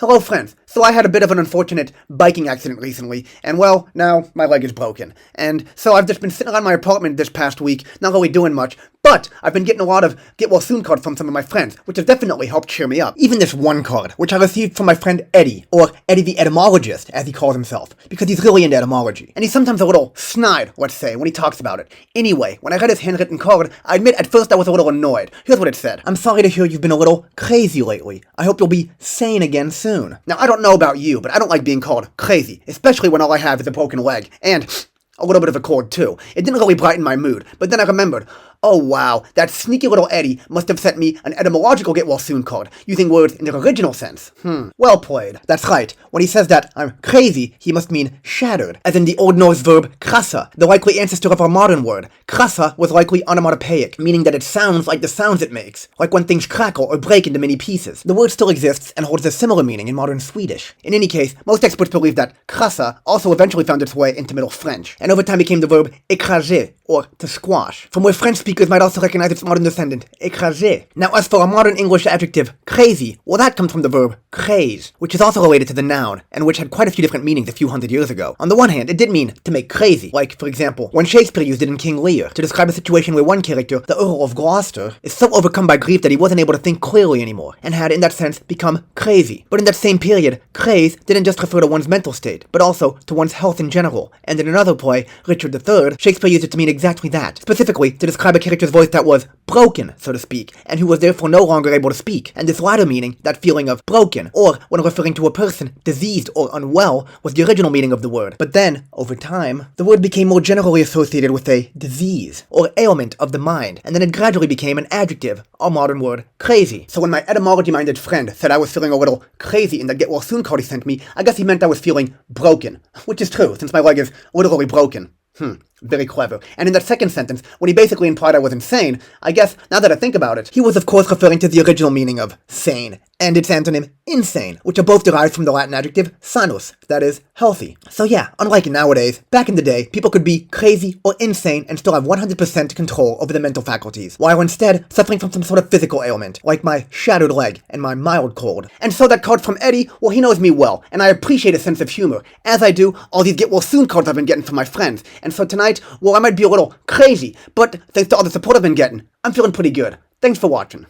Hello friends, so I had a bit of an unfortunate biking accident recently, and well, now my leg is broken. And so I've just been sitting around my apartment this past week, not really doing much, but I've been getting a lot of get well soon cards from some of my friends, which has definitely helped cheer me up. Even this one card, which I received from my friend Eddie, or Eddie the etymologist, as he calls himself, because he's really into etymology. And he's sometimes a little snide, let's say, when he talks about it. Anyway, when I read his handwritten card, I admit at first I was a little annoyed. Here's what it said. I'm sorry to hear you've been a little crazy lately. I hope you'll be sane again soon. Now, I don't know about you, but I don't like being called crazy, especially when all I have is a broken leg, and a little bit of a cold too. It didn't really brighten my mood, but then I remembered, oh wow, that sneaky little Eddie must have sent me an etymological get-well-soon card, using words in their original sense. Well played. That's right. When he says that I'm crazy, he must mean shattered, as in the Old Norse verb krasa, the likely ancestor of our modern word. Krasa was likely onomatopoeic, meaning that it sounds like the sounds it makes, like when things crackle or break into many pieces. The word still exists and holds a similar meaning in modern Swedish. In any case, most experts believe that krasa also eventually found its way into Middle French, and over time became the verb écraser, or to squash, from where French speakers might also recognize its modern descendant, écraser. Now, as for a modern English adjective, crazy, well, that comes from the verb craze, which is also related to the noun, and which had quite a few different meanings a few hundred years ago. On the one hand, it did mean to make crazy, like, for example, when Shakespeare used it in King Lear, to describe a situation where one character, the Earl of Gloucester, is so overcome by grief that he wasn't able to think clearly anymore, and had, in that sense, become crazy. But in that same period, craze didn't just refer to one's mental state, but also to one's health in general, and in another play, Richard III, Shakespeare used it to mean exactly that, specifically to describe a character's voice that was broken, so to speak, and who was therefore no longer able to speak. And this latter meaning, that feeling of broken, or when referring to a person diseased or unwell, was the original meaning of the word. But then, over time, the word became more generally associated with a disease, or ailment of the mind, and then it gradually became an adjective, our modern word, crazy. So when my etymology-minded friend said I was feeling a little crazy in the get well soon card he sent me, I guess he meant I was feeling broken, which is true, since my leg is literally broken. Very clever. And in that second sentence, when he basically implied I was insane, I guess, now that I think about it, he was of course referring to the original meaning of sane, and its antonym, insane, which are both derived from the Latin adjective sanus, that is, healthy. So yeah, unlike nowadays, back in the day, people could be crazy or insane and still have 100% control over the mental faculties, while instead suffering from some sort of physical ailment, like my shattered leg and my mild cold. And so that card from Eddie, well, he knows me well, and I appreciate his sense of humor, as I do all these get well soon cards I've been getting from my friends. And so tonight, well, I might be a little crazy, but thanks to all the support I've been getting, I'm feeling pretty good. Thanks for watching.